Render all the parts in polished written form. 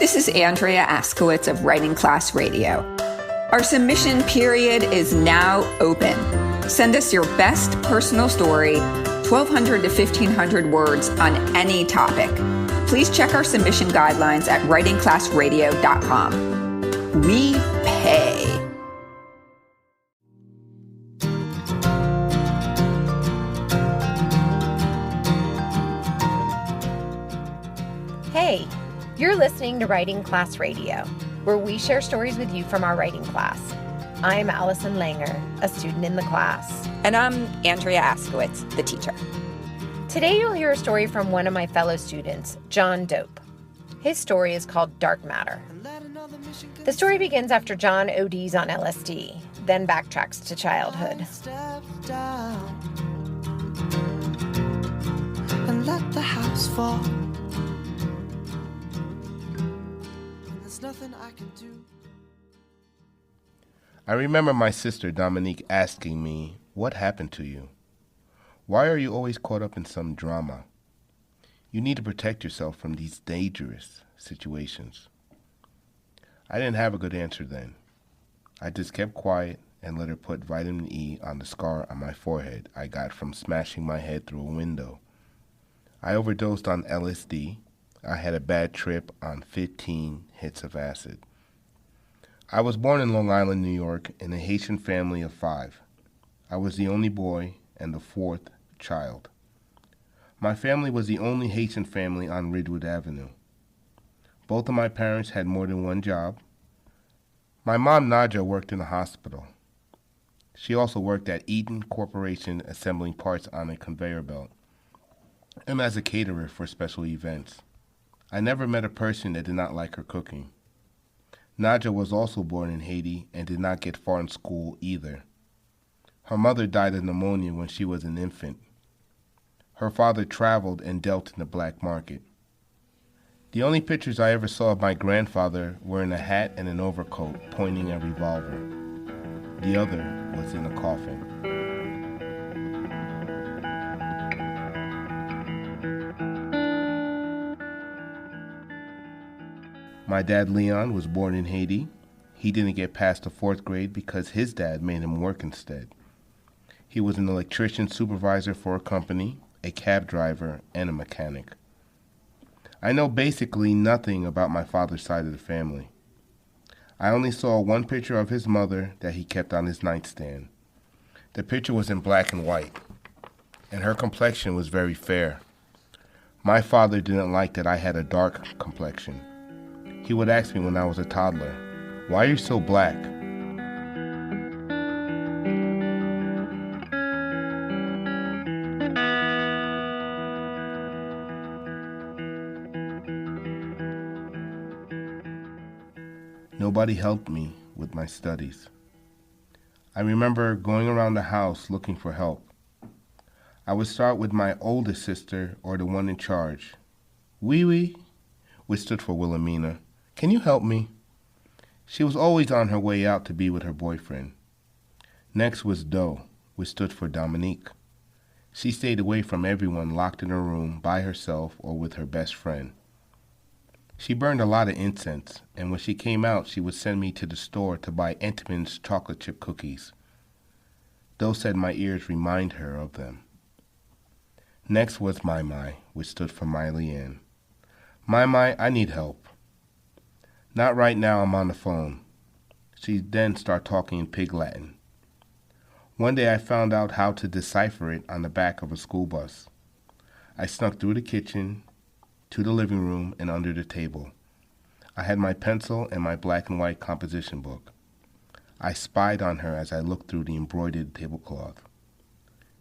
This is Andrea Askowitz of Writing Class Radio. Our submission period is now open. Send us your best personal story, 1,200 to 1,500 words on any topic. Please check our submission guidelines at writingclassradio.com. We pay. Hey, you're listening to Writing Class Radio, where we share stories with you from our writing class. I'm Allison Langer, a student in the class. And I'm Andrea Askowitz, the teacher. Today you'll hear a story from one of my fellow students, Jahn Dope. His story is called Dark Matter. The story begins after John ODs on LSD, then backtracks to childhood. And let the house fall. Nothing I can do. I remember my sister Dominique asking me, "What happened to you? Why are you always caught up in some drama? You need to protect yourself from these dangerous situations." I didn't have a good answer then. I just kept quiet and let her put vitamin E on the scar on my forehead I got from smashing my head through a window. I overdosed on LSD. I had a bad trip on 15 hits of acid. I was born in Long Island, New York, in a Haitian family of 5. I was the only boy and the 4th child. My family was the only Haitian family on Ridgewood Avenue. Both of my parents had more than one job. My mom, Nadja, worked in a hospital. She also worked at Eaton Corporation assembling parts on a conveyor belt, and as a caterer for special events. I never met a person that did not like her cooking. Nadja was also born in Haiti and did not get far in school either. Her mother died of pneumonia when she was an infant. Her father traveled and dealt in the black market. The only pictures I ever saw of my grandfather were in a hat and an overcoat pointing a revolver. The other was in a coffin. My dad, Leon, was born in Haiti. He didn't get past the 4th grade because his dad made him work instead. He was an electrician supervisor for a company, a cab driver, and a mechanic. I know basically nothing about my father's side of the family. I only saw one picture of his mother that he kept on his nightstand. The picture was in black and white, and her complexion was very fair. My father didn't like that I had a dark complexion. He would ask me when I was a toddler, "Why are you so black?" Nobody helped me with my studies. I remember going around the house looking for help. I would start with my oldest sister or the one in charge. Wee, which stood for Wilhelmina. "Can you help me?" She was always on her way out to be with her boyfriend. Next was Do, which stood for Dominique. She stayed away from everyone, locked in her room by herself or with her best friend. She burned a lot of incense, and when she came out, she would send me to the store to buy Entenmann's chocolate chip cookies. Do said my ears remind her of them. Next was Mai, which stood for Miley Ann. Mai, I need help. "Not right now, I'm on the phone." She'd then start talking in Pig Latin. One day I found out how to decipher it on the back of a school bus. I snuck through the kitchen, to the living room, and under the table. I had my pencil and my black and white composition book. I spied on her as I looked through the embroidered tablecloth.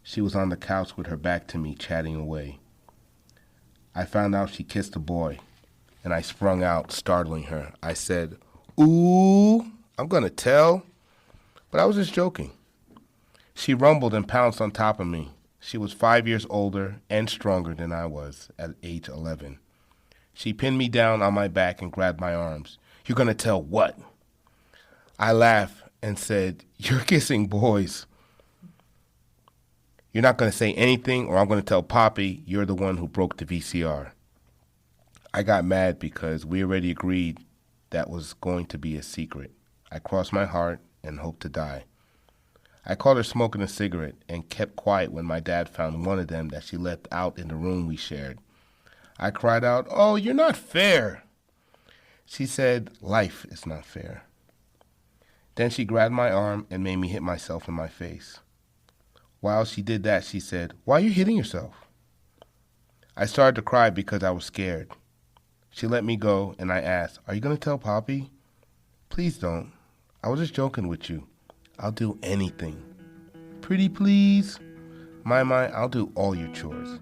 She was on the couch with her back to me, chatting away. I found out she kissed a boy, and I sprung out, startling her. I said, "Ooh, I'm going to tell." But I was just joking. She rumbled and pounced on top of me. She was 5 years older and stronger than I was at age 11. She pinned me down on my back and grabbed my arms. "You're going to tell what?" I laughed and said, "You're kissing boys. You're not going to say anything or I'm going to tell Poppy you're the one who broke the VCR." I got mad because we already agreed that was going to be a secret. I crossed my heart and hoped to die. I caught her smoking a cigarette and kept quiet when my dad found one of them that she left out in the room we shared. I cried out, "Oh, you're not fair." She said, "Life is not fair." Then she grabbed my arm and made me hit myself in my face. While she did that, she said, "Why are you hitting yourself?" I started to cry because I was scared. She let me go, and I asked, "Are you going to tell Poppy?" "Please don't. I was just joking with you. I'll do anything." "Pretty please?" My, I'll do all your chores."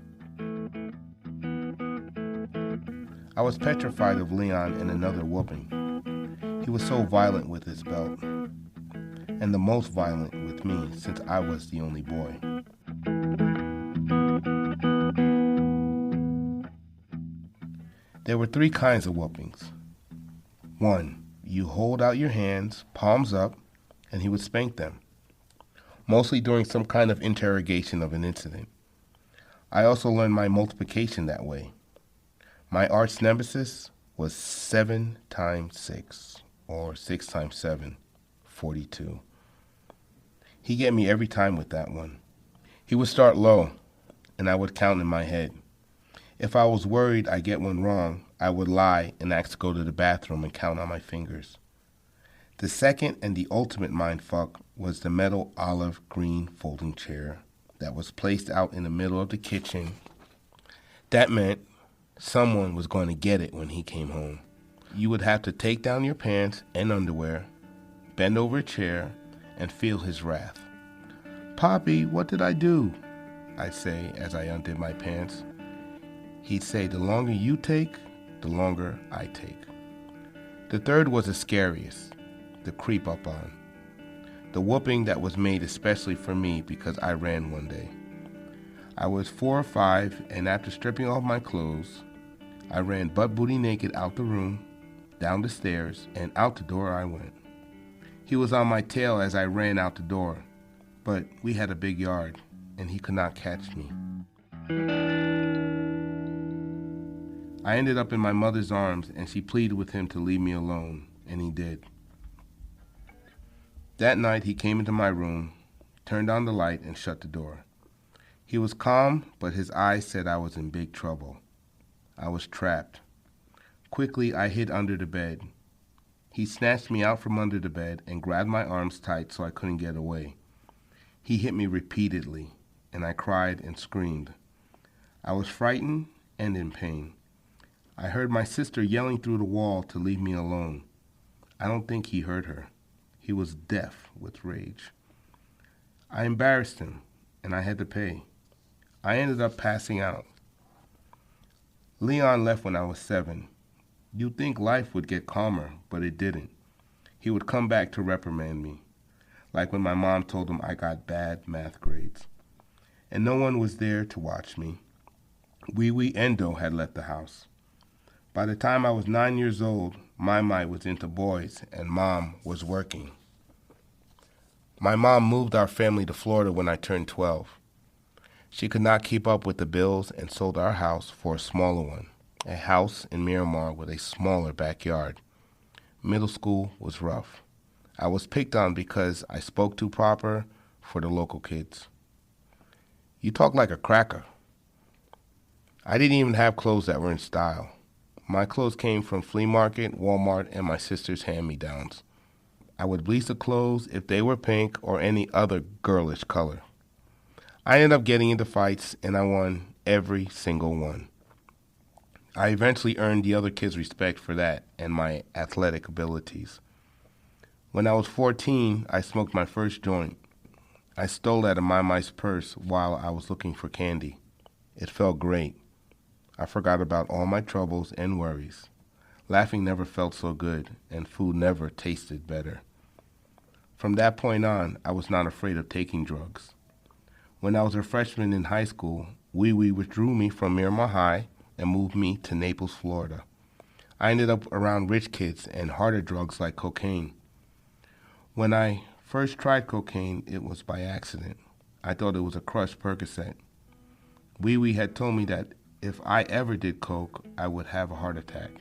I was petrified of Leon and another whooping. He was so violent with his belt, and the most violent with me since I was the only boy. There were 3 kinds of whoopings. 1, you hold out your hands, palms up, and he would spank them, mostly during some kind of interrogation of an incident. I also learned my multiplication that way. My arch nemesis was 7 times 6, or 6 times 7, 42. He'd get me every time with that one. He would start low, and I would count in my head. If I was worried I'd get one wrong, I would lie and ask to go to the bathroom and count on my fingers. The second and the ultimate mindfuck was the metal olive green folding chair that was placed out in the middle of the kitchen. That meant someone was going to get it when he came home. You would have to take down your pants and underwear, bend over a chair, and feel his wrath. "Poppy, what did I do?" I'd say as I undid my pants. He'd say, "The longer you take, the longer I take." The third was the scariest, the creep up on. The whooping that was made especially for me because I ran one day. I was 4 or 5, and after stripping off my clothes, I ran butt booty naked out the room, down the stairs, and out the door I went. He was on my tail as I ran out the door, but we had a big yard, and he could not catch me. I ended up in my mother's arms, and she pleaded with him to leave me alone, and he did. That night he came into my room, turned on the light, and shut the door. He was calm, but his eyes said I was in big trouble. I was trapped. Quickly, I hid under the bed. He snatched me out from under the bed and grabbed my arms tight so I couldn't get away. He hit me repeatedly, and I cried and screamed. I was frightened and in pain. I heard my sister yelling through the wall to leave me alone. I don't think he heard her. He was deaf with rage. I embarrassed him, and I had to pay. I ended up passing out. Leon left when I was 7. You'd think life would get calmer, but it didn't. He would come back to reprimand me, like when my mom told him I got bad math grades. And no one was there to watch me. Wee Endo had left the house. By the time I was 9 years old, my was into boys and Mom was working. My mom moved our family to Florida when I turned 12. She could not keep up with the bills and sold our house for a smaller one, a house in Miramar with a smaller backyard. Middle school was rough. I was picked on because I spoke too proper for the local kids. "You talk like a cracker." I didn't even have clothes that were in style. My clothes came from flea market, Walmart, and my sister's hand-me-downs. I would bleach the clothes if they were pink or any other girlish color. I ended up getting into fights, and I won every single one. I eventually earned the other kids' respect for that and my athletic abilities. When I was 14, I smoked my first joint. I stole out of Mai's purse while I was looking for candy. It felt great. I forgot about all my troubles and worries. Laughing never felt so good, and food never tasted better. From that point on, I was not afraid of taking drugs. When I was a freshman in high school, Wee withdrew me from Miramar High and moved me to Naples, Florida. I ended up around rich kids and harder drugs like cocaine. When I first tried cocaine, it was by accident. I thought it was a crushed Percocet. Wee had told me that if I ever did coke, I would have a heart attack.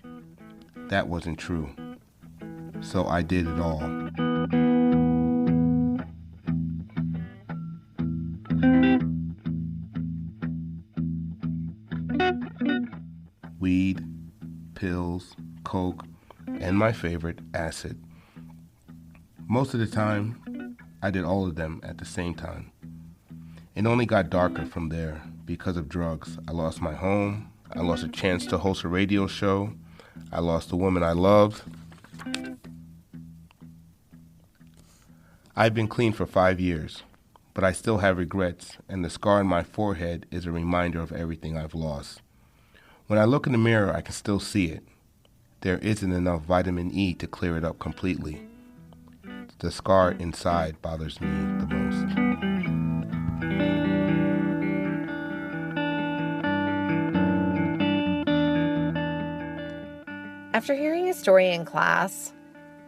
That wasn't true. So I did it all. Weed, pills, coke, and my favorite, acid. Most of the time, I did all of them at the same time. It only got darker from there because of drugs. I lost my home. I lost a chance to host a radio show. I lost the woman I loved. I've been clean for 5 years, but I still have regrets, and the scar on my forehead is a reminder of everything I've lost. When I look in the mirror, I can still see it. There isn't enough vitamin E to clear it up completely. The scar inside bothers me the most. After hearing his story in class,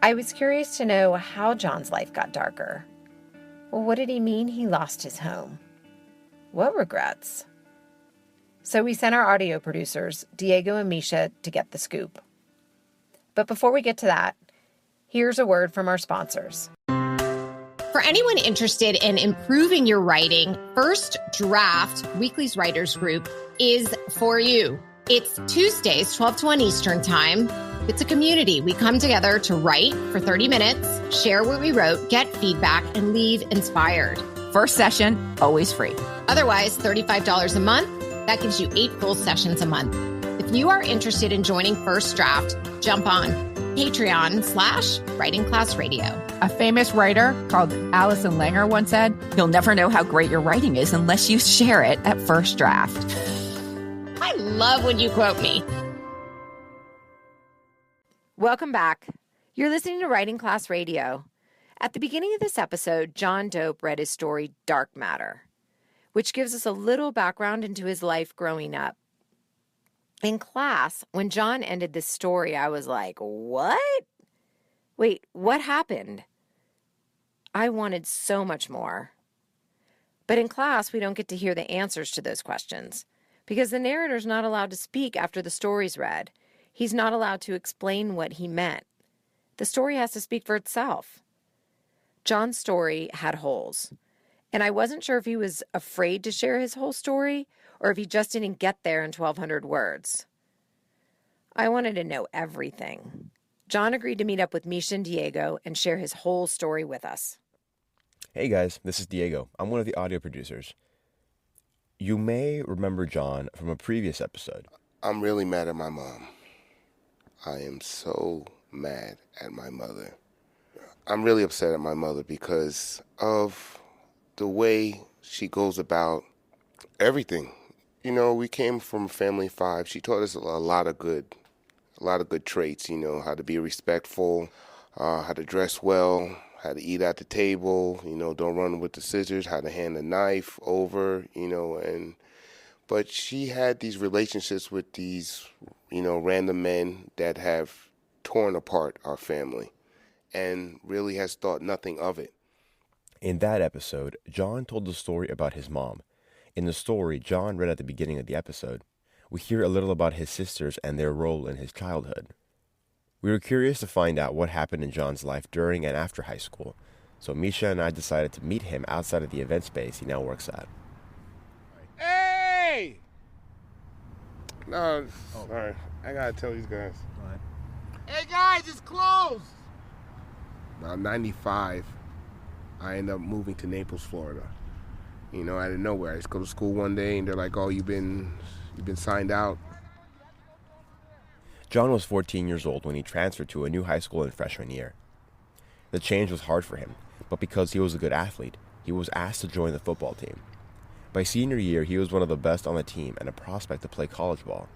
I was curious to know how John's life got darker. Well, what did he mean he lost his home? What regrets? So we sent our audio producers, Diego and Misha, to get the scoop. But before we get to that, here's a word from our sponsors. For anyone interested in improving your writing, First Draft, Weekly's writers group, is for you. It's Tuesdays, 12 to 1 Eastern Time. It's a community. We come together to write for 30 minutes, share what we wrote, get feedback, and leave inspired. First session, always free. Otherwise, $35 a month. That gives you 8 full sessions a month. If you are interested in joining First Draft, jump on Patreon/Writing Class Radio. A famous writer called Allison Langer once said, "You'll never know how great your writing is unless you share it at First Draft." I love when you quote me. Welcome back. You're listening to Writing Class Radio. At the beginning of this episode, Jahn Dope read his story, Dark Matter, which gives us a little background into his life growing up. In class, when John ended this story, I was like, what? Wait, what happened? I wanted so much more. But in class, we don't get to hear the answers to those questions because the narrator's not allowed to speak after the story's read. He's not allowed to explain what he meant. The story has to speak for itself. John's story had holes, and I wasn't sure if he was afraid to share his whole story or if he just didn't get there in 1,200 words. I wanted to know everything. John agreed to meet up with Misha and Diego and share his whole story with us. Hey guys, this is Diego. I'm one of the audio producers. You may remember John from a previous episode. I'm really mad at my mom. I am so mad at my mother. I'm really upset at my mother because of the way she goes about everything. You know, we came from a family of 5. She taught us a lot of good traits, you know, how to be respectful, how to dress well, how to eat at the table, you know, don't run with the scissors, how to hand a knife over, you know, but she had these relationships with these, you know, random men that have torn apart our family and really has thought nothing of it. In that episode, John told the story about his mom. In the story John read at the beginning of the episode, we hear a little about his sisters and their role in his childhood. We were curious to find out what happened in John's life during and after high school, so Misha and I decided to meet him outside of the event space he now works at. Hey! No, sorry. I gotta tell these guys. Go ahead. Hey guys, it's closed! Now, 95, I ended up moving to Naples, Florida. You know, out of nowhere. I just go to school one day and they're like, oh, you've been signed out. John was 14 years old when he transferred to a new high school in freshman year. The change was hard for him, but because he was a good athlete, he was asked to join the football team. By senior year, he was one of the best on the team and a prospect to play college ball.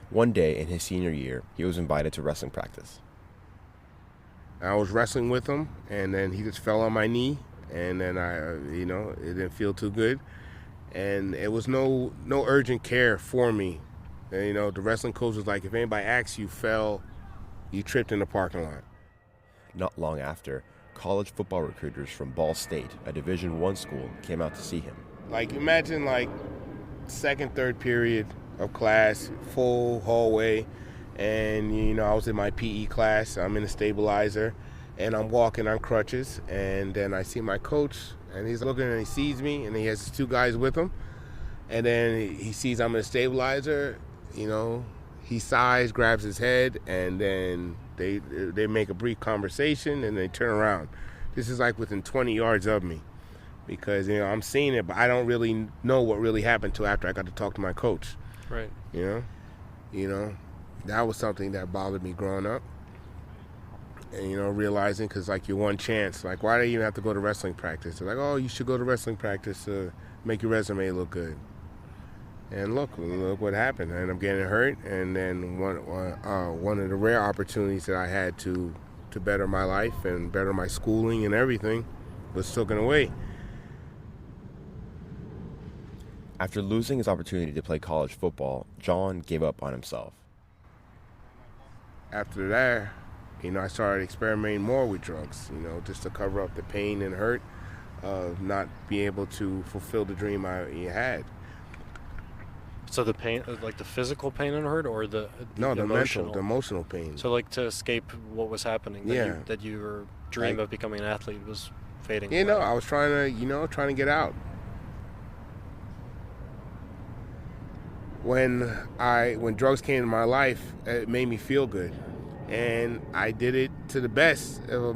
One day in his senior year, he was invited to wrestling practice. I was wrestling with him, and then he just fell on my knee, and then it didn't feel too good. And it was no urgent care for me. And, you know, the wrestling coach was like, if anybody asks you fell, you tripped in the parking lot. Not long after, college football recruiters from Ball State, a Division I school, came out to see him. Like, imagine, like, second, third period, of class, full hallway, and I was in my PE class. I'm in a stabilizer, and I'm walking on crutches, and then I see my coach, and he's looking, and he sees me, and he has 2 guys with him, and then he sees I'm in a stabilizer. He sighs, grabs his head, and then they make a brief conversation, and they turn around. This is like within 20 yards of me, because I'm seeing it, but I don't really know what really happened till after I got to talk to my coach. Right. That was something that bothered me growing up. And realizing, because like your one chance, like why do you even have to go to wrestling practice? They're like, oh, you should go to wrestling practice to make your resume look good. And look what happened. I ended up getting hurt, and then one of the rare opportunities that I had to better my life and better my schooling and everything was taken away. After losing his opportunity to play college football, Jahn gave up on himself. After that, I started experimenting more with drugs, just to cover up the pain and hurt of not being able to fulfill the dream I had. So the pain, like the physical pain and hurt, or the emotional? The emotional pain. So like to escape what was happening, that your dream of becoming an athlete was fading away. I was trying to get out. When drugs came into my life, it made me feel good, and I did it to the best of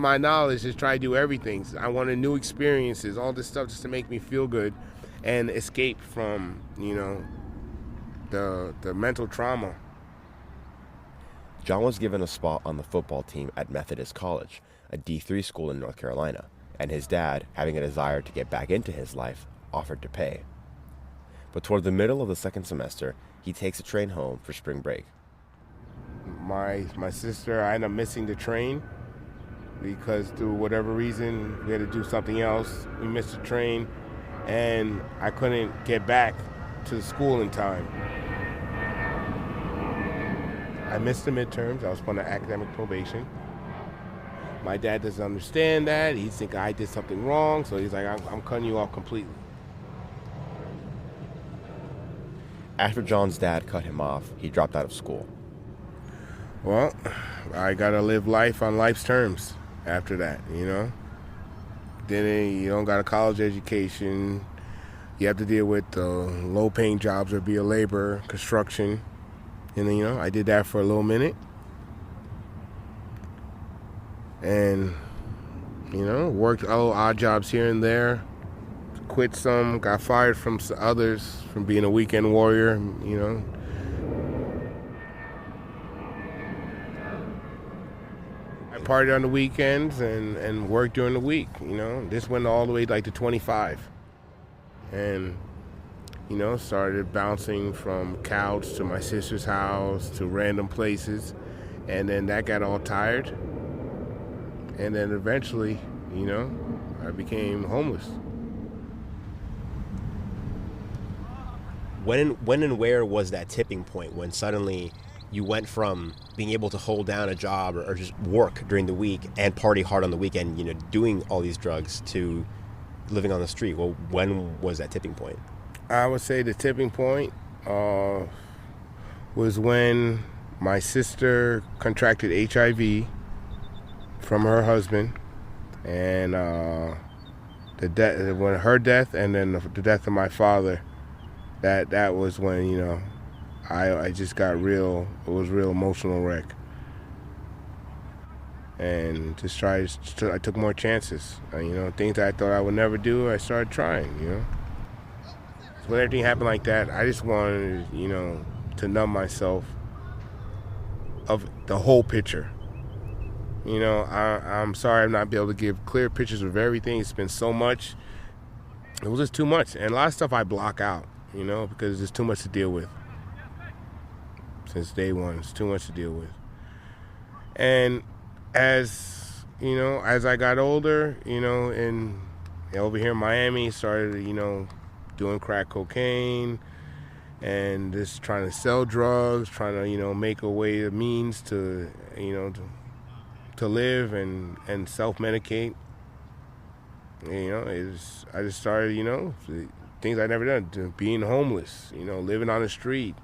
my knowledge. Just try to do everything. I wanted new experiences, all this stuff, just to make me feel good and escape from the mental trauma. Jahn was given a spot on the football team at Methodist College, a D3 school in North Carolina, and his dad, having a desire to get back into his life, offered to pay. But toward the middle of the second semester, he takes a train home for spring break. My sister, I ended up missing the train because through whatever reason, we had to do something else. We missed the train, and I couldn't get back to the school in time. I missed the midterms. I was put on academic probation. My dad doesn't understand that. He thinks I did something wrong, so he's like, I'm cutting you off completely. After John's dad cut him off, he dropped out of school. Well, I gotta live life on life's terms after that, Then you don't got a college education. You have to deal with low-paying jobs or be a laborer, construction. And then, I did that for a little minute. And, worked odd jobs here and there. Quit some, got fired from others from being a weekend warrior, I partied on the weekends and worked during the week, This went all the way like to 25. And, started bouncing from couch to my sister's house to random places. And then that got all tired. And then eventually, I became homeless. When and where was that tipping point when suddenly you went from being able to hold down a job or just work during the week and party hard on the weekend, doing all these drugs, to living on the street? Well, when was that tipping point? I would say the tipping point was when my sister contracted HIV from her husband, and when her death, and then the death of my father. That was when, I just got real emotional wreck. And I took more chances. Things that I thought I would never do, I started trying, When everything happened like that, I just wanted, to numb myself of the whole picture. I'm sorry I'm not be able to give clear pictures of everything. It's been so much. It was just too much. And a lot of stuff I block out. Because there's too much to deal with. Since day one, it's too much to deal with. And as I got older, and over here in Miami, started, doing crack cocaine and just trying to sell drugs, trying to, make a way of means to, to live and self-medicate. I just started, things I never done. Being homeless, living on the street,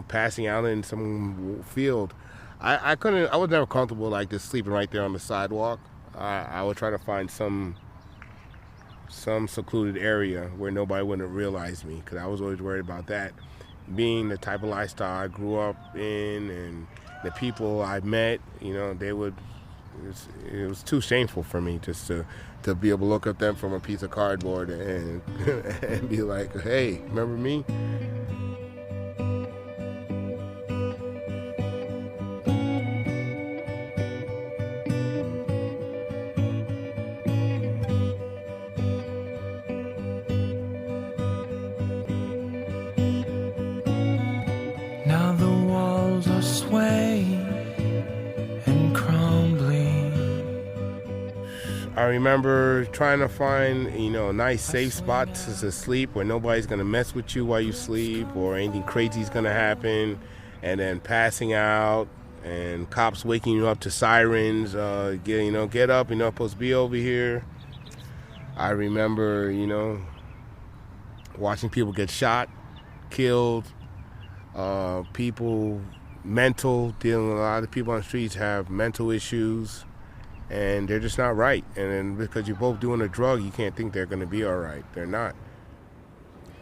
passing out in some field. I was never comfortable like this, sleeping right there on the sidewalk. I would try to find some secluded area where nobody wouldn't realize me, because I was always worried about that. Being the type of lifestyle I grew up in and the people I met, it was too shameful for me just to be able to look at them from a piece of cardboard and and be like, hey, remember me? Now the walls are swaying and crumbling. I remember trying to find, a nice safe spot to sleep where nobody's going to mess with you while you sleep or anything crazy's going to happen, and then passing out and cops waking you up to sirens, get up, supposed to be over here. I remember, watching people get shot, killed, people dealing with a lot of people on the streets have mental issues. And they're just not right. And then because you're both doing a drug, you can't think they're going to be all right. They're not.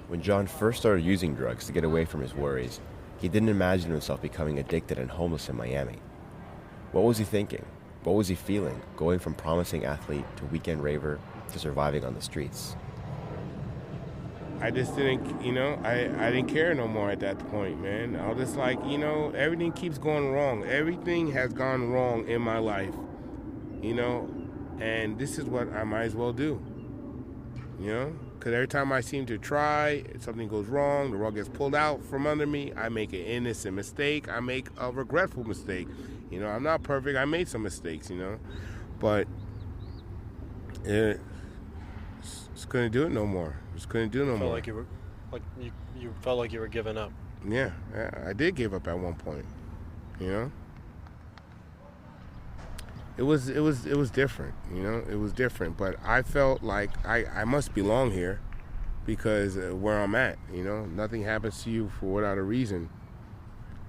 When John first started using drugs to get away from his worries, he didn't imagine himself becoming addicted and homeless in Miami. What was he thinking? What was he feeling, going from promising athlete to weekend raver to surviving on the streets? I just didn't, I didn't care no more at that point, man. I was just like, everything keeps going wrong. Everything has gone wrong in my life. And this is what I might as well do, because every time I seem to try, something goes wrong, the rug gets pulled out from under me, I make an innocent mistake, I make a regretful mistake. I'm not perfect, I made some mistakes, but just couldn't do it no more. Just couldn't do it no more. You felt like you were giving up. Yeah, I did give up at one point, It was different, it was different, but I felt like I must belong here because where I'm at, nothing happens to you without a reason.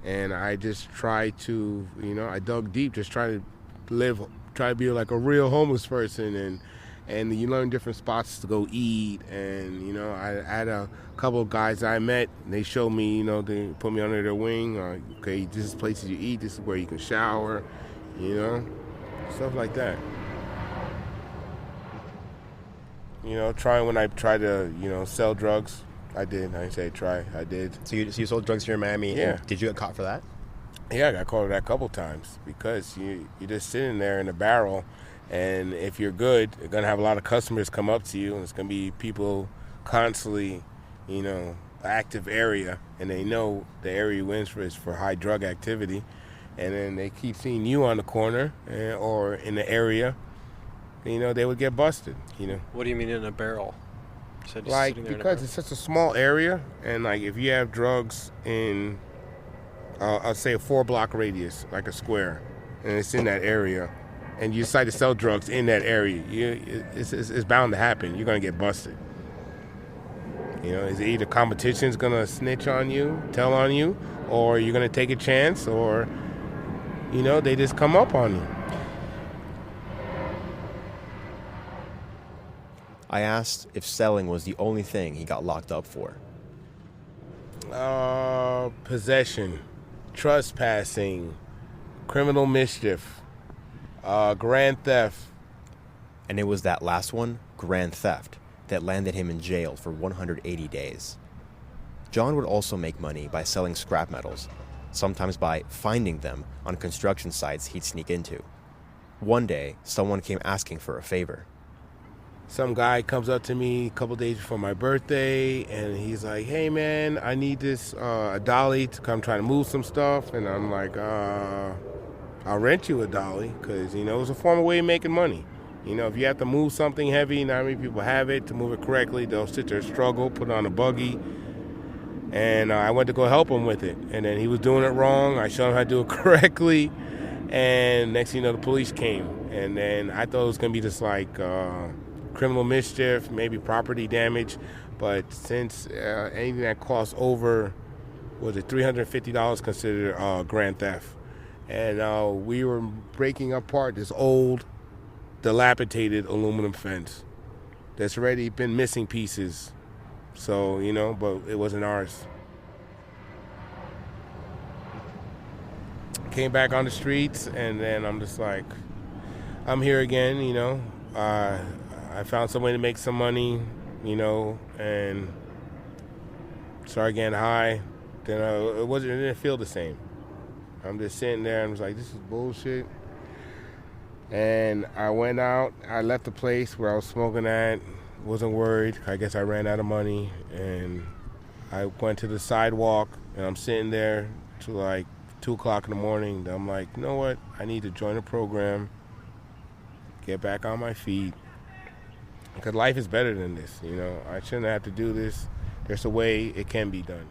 And I just tried to, I dug deep, just try to be like a real homeless person, and you learn different spots to go eat. And, I had a couple of guys I met, and they showed me, they put me under their wing. Okay, this is places you eat, this is where you can shower, stuff like that. Trying when I tried to, sell drugs. I did. I didn't say try. I did. So you sold drugs here in Miami? Yeah. Did you get caught for that? Yeah, I got caught for that a couple times because you're just sitting there in a barrel, and if you're good, you're going to have a lot of customers come up to you, and it's going to be people constantly, active area, and they know the area you win is for high drug activity. And then they keep seeing you on the corner or in the area, they would get busted, What do you mean in a barrel? Because it's such a small area, and if you have drugs in, I'll say a 4-block radius, like a square, and it's in that area, and you decide to sell drugs in that area, it's bound to happen. You're going to get busted. Is it either competition's going to snitch on you, tell on you, or you're going to take a chance, or they just come up on you. I asked if selling was the only thing he got locked up for. Possession, trespassing, criminal mischief, grand theft. And it was that last one, grand theft, that landed him in jail for 180 days. John would also make money by selling scrap metals, sometimes by finding them on construction sites he'd sneak into. One day, someone came asking for a favor. Some guy comes up to me a couple days before my birthday, and he's like, hey man, I need this a dolly to come try to move some stuff. And I'm like, I'll rent you a dolly, because it's a form of way of making money. If you have to move something heavy, not many people have it to move it correctly. They'll sit there, struggle, put it on a buggy. And I went to go help him with it. And then he was doing it wrong. I showed him how to do it correctly. And next thing you know, the police came. And then I thought it was going to be just like criminal mischief, maybe property damage. But since anything that costs over, was it $350 considered grand theft. And we were breaking apart this old, dilapidated aluminum fence that's already been missing pieces. So, but it wasn't ours. Came back on the streets, and then I'm just like, I'm here again, I found some way to make some money, and started getting high. Then it didn't feel the same. I'm just sitting there and I was like, this is bullshit. And I went out, I left the place where I was smoking at, wasn't worried. I guess I ran out of money, and I went to the sidewalk, and I'm sitting there till like 2 o'clock in the morning. I'm like, you know what? I need to join a program, get back on my feet, because life is better than this. I shouldn't have to do this. There's a way it can be done.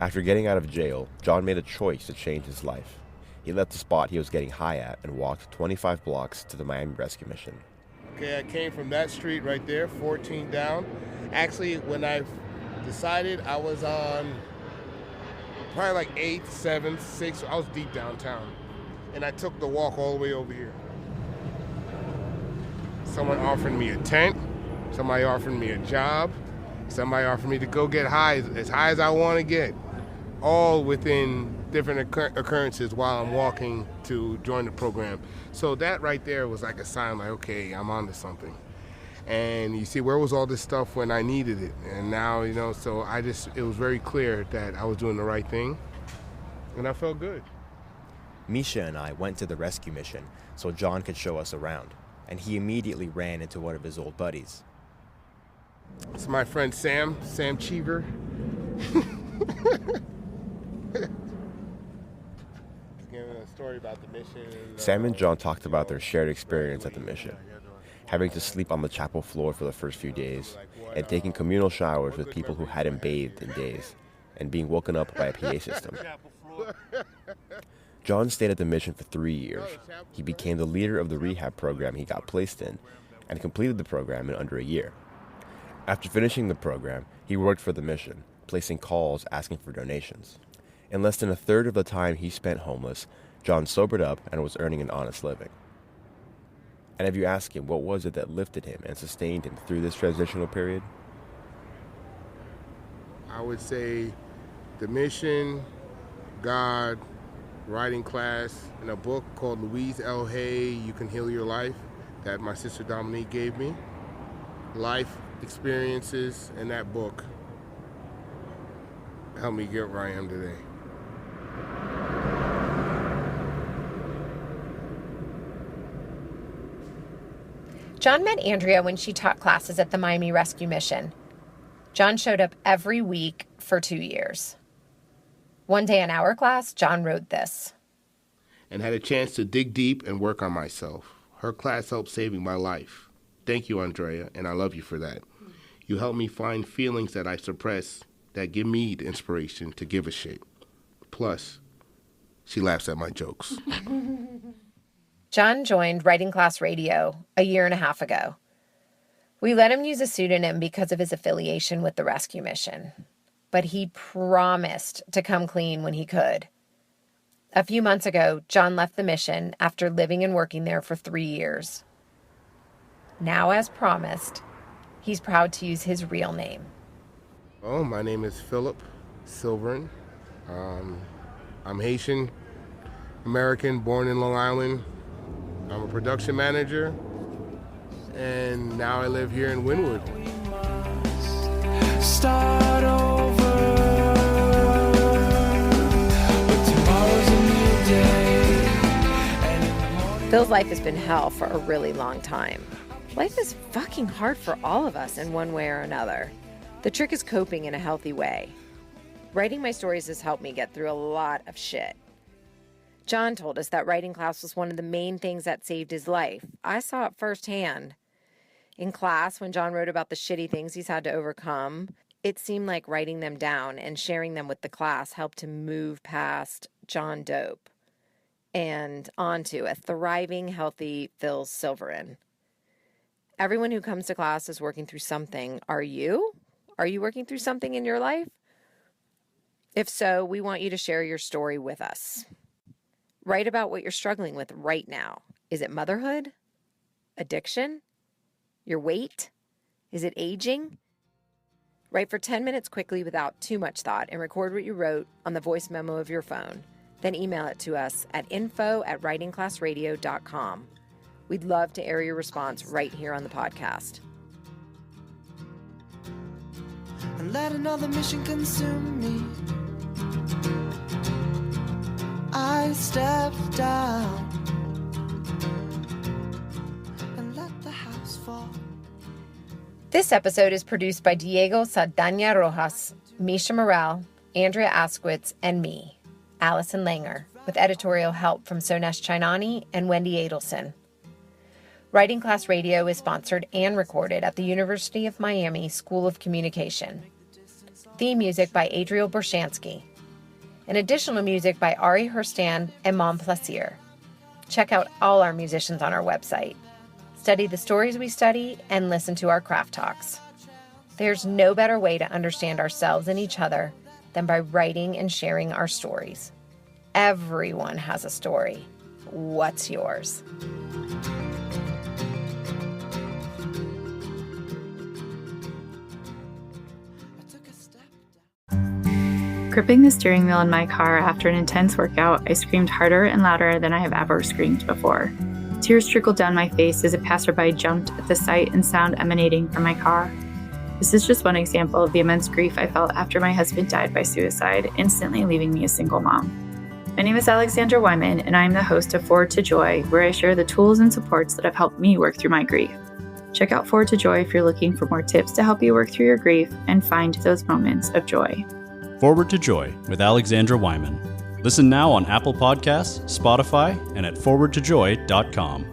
After getting out of jail, John made a choice to change his life. He left the spot he was getting high at and walked 25 blocks to the Miami Rescue Mission. Okay, I came from that street right there, 14 down. Actually, when I decided, I was on probably like 8th, 7th, 6th. I was deep downtown. And I took the walk all the way over here. Someone offered me a tent. Somebody offered me a job. Somebody offered me to go get high as I want to get. All within different occurrences while I'm walking to join the program. So that right there was like a sign like, okay, I'm onto something. And you see, where was all this stuff when I needed it? And now, so it was very clear that I was doing the right thing. And I felt good. Misha and I went to the rescue mission so John could show us around. And he immediately ran into one of his old buddies. It's my friend Sam Cheever. A story about the mission. Sam and John talked about their shared experience at the mission, having to sleep on the chapel floor for the first few days, and taking communal showers with people who hadn't bathed in days, and being woken up by a PA system. John stayed at the mission for 3 years. He became the leader of the rehab program he got placed in, and completed the program in under a year. After finishing the program, he worked for the mission, placing calls asking for donations. In less than a third of the time he spent homeless, John sobered up and was earning an honest living. And if you ask him what was it that lifted him and sustained him through this transitional period? I would say the mission, God, writing class, and a book called Louise L. Hay, You Can Heal Your Life, that my sister Dominique gave me. Life experiences in that book helped me get where I am today. John met Andrea when she taught classes at the Miami Rescue Mission. John showed up every week for 2 years. One day in our class, John wrote this. And had a chance to dig deep and work on myself. Her class helped saving my life. Thank you, Andrea, and I love you for that. You helped me find feelings that I suppress that give me the inspiration to give a shit. Plus, she laughs at my jokes. John joined Writing Class Radio a year and a half ago. We let him use a pseudonym because of his affiliation with the rescue mission, but he promised to come clean when he could. A few months ago, John left the mission after living and working there for 3 years. Now, as promised, he's proud to use his real name. Oh, my name is Philip Sylverin. I'm Haitian American, born in Long Island. I'm a production manager, and now I live here in Wynwood. Start over, but tomorrow's a new day. Phil's life has been hell for a really long time. Life is fucking hard for all of us in one way or another. The trick is coping in a healthy way. Writing my stories has helped me get through a lot of shit. John told us that writing class was one of the main things that saved his life. I saw it firsthand. In class, when John wrote about the shitty things he's had to overcome, it seemed like writing them down and sharing them with the class helped him move past Jahn Dope. and onto a thriving, healthy Phil Sylverin. Everyone who comes to class is working through something. Are you? Are you working through something in your life? If so, we want you to share your story with us. Write about what you're struggling with right now. Is it motherhood? Addiction? Your weight? Is it aging? Write for 10 minutes quickly without too much thought and record what you wrote on the voice memo of your phone. Then email it to us at info@writingclassradio.com. We'd love to air your response right here on the podcast. And let another mission consume me. I stepped down and let the house fall. This episode is produced by Diego Saldana Rojas, Misha Morel, Andrea Askowitz, and me, Allison Langer, with editorial help from Sonesh Chainani and Wendy Adelson. Writing Class Radio is sponsored and recorded at the University of Miami School of Communication. Theme music by Adriel Bershansky. And additional music by Ari Herstand and Mon Plaisir. Check out all our musicians on our website. Study the stories we study and listen to our craft talks. There's no better way to understand ourselves and each other than by writing and sharing our stories. Everyone has a story. What's yours? Gripping the steering wheel in my car after an intense workout, I screamed harder and louder than I have ever screamed before. Tears trickled down my face as a passerby jumped at the sight and sound emanating from my car. This is just one example of the immense grief I felt after my husband died by suicide, instantly leaving me a single mom. My name is Alexandra Wyman, and I am the host of Forward to Joy, where I share the tools and supports that have helped me work through my grief. Check out Forward to Joy if you're looking for more tips to help you work through your grief and find those moments of joy. Forward to Joy with Alexandra Wyman. Listen now on Apple Podcasts, Spotify, and at forwardtojoy.com.